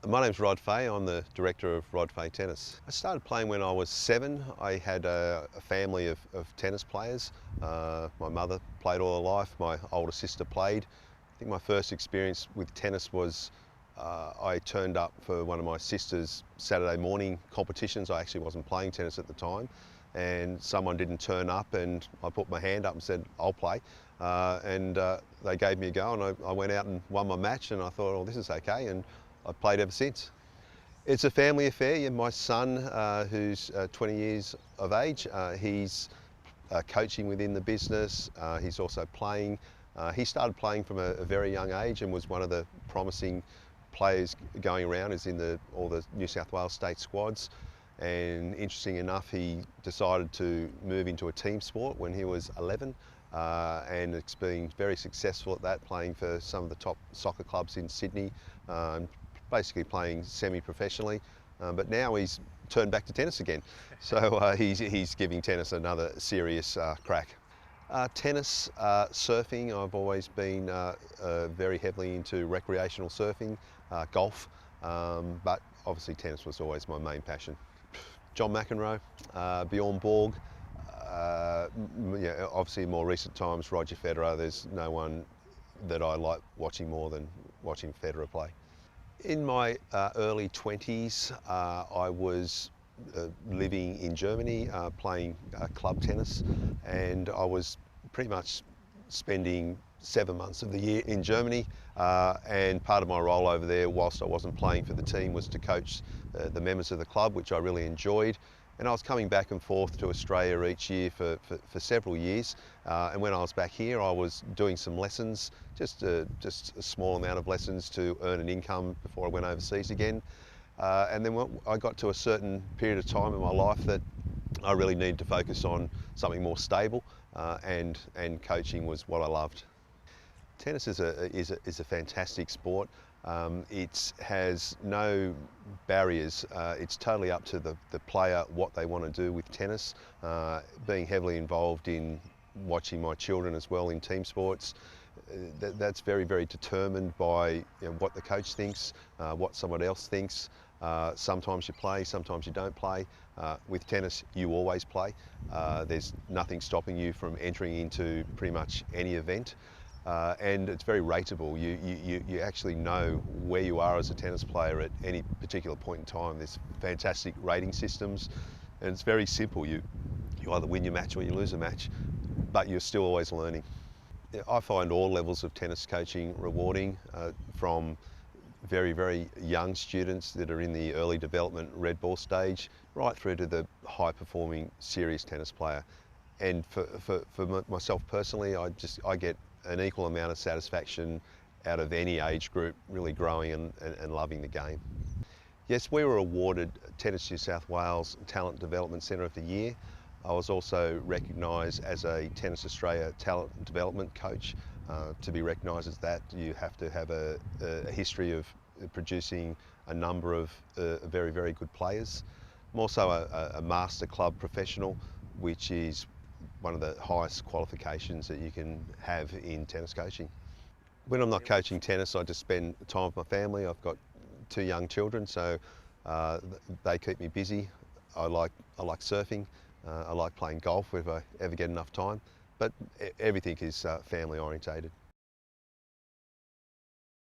My name's Rod Fahey. I'm the director of Rod Fahey Tennis. I started playing when I was 7. I had a family of tennis players. My mother played all her life. My older sister played. I think my first experience with tennis was I turned up for one of my sister's Saturday morning competitions. I actually wasn't playing tennis at the time, and someone didn't turn up, and I put my hand up and said, I'll play. They gave me a go, and I went out and won my match, and I thought, oh, this is okay, and I've played ever since. It's a family affair. Yeah, my son, who's 20 years of age, he's coaching within the business. He's also playing. He started playing from a very young age and was one of the promising players going around, is in all the New South Wales state squads. And interesting enough, he decided to move into a team sport when he was 11, and it's been very successful at that, playing for some of the top soccer clubs in Sydney, basically playing semi-professionally. But now he's turned back to tennis again, so he's giving tennis another serious crack. Tennis, surfing, I've always been very heavily into recreational surfing, golf, but obviously tennis was always my main passion. John McEnroe, Bjorn Borg, yeah, obviously in more recent times Roger Federer. There's no one that I like watching more than watching Federer play. In my early 20s, I was living in Germany, playing club tennis, and I was pretty much spending 7 months of the year in Germany, and part of my role over there, whilst I wasn't playing for the team, was to coach the members of the club, which I really enjoyed. And I was coming back and forth to Australia each year for several years. And when I was back here, I was doing some lessons, just a small amount of lessons to earn an income before I went overseas again. And then when I got to a certain period of time in my life that I really needed to focus on something more stable, and coaching was what I loved. Tennis is a fantastic sport. It has no barriers. It's totally up to the player what they want to do with tennis. Being heavily involved in watching my children as well in team sports, that's very, very determined by what the coach thinks, what someone else thinks. Sometimes you play, sometimes you don't play. With tennis, you always play. There's nothing stopping you from entering into pretty much any event. And it's very rateable. You actually know where you are as a tennis player at any particular point in time. There's fantastic rating systems, and it's very simple. You either win your match or you lose a match, but you're still always learning. I find all levels of tennis coaching rewarding, from very, very young students that are in the early development red ball stage, right through to the high-performing serious tennis player. And for myself personally, I get an equal amount of satisfaction out of any age group really growing and loving the game. Yes, we were awarded Tennis New South Wales Talent Development Centre of the Year. I was also recognised as a Tennis Australia Talent Development Coach. To be recognised as that, you have to have a history of producing a number of very, very good players. I'm also a Master Club Professional, which is one of the highest qualifications that you can have in tennis coaching. When I'm not coaching tennis, I just spend time with my family. I've got 2 young children, so they keep me busy. I like surfing. I like playing golf if I ever get enough time, but everything is family orientated.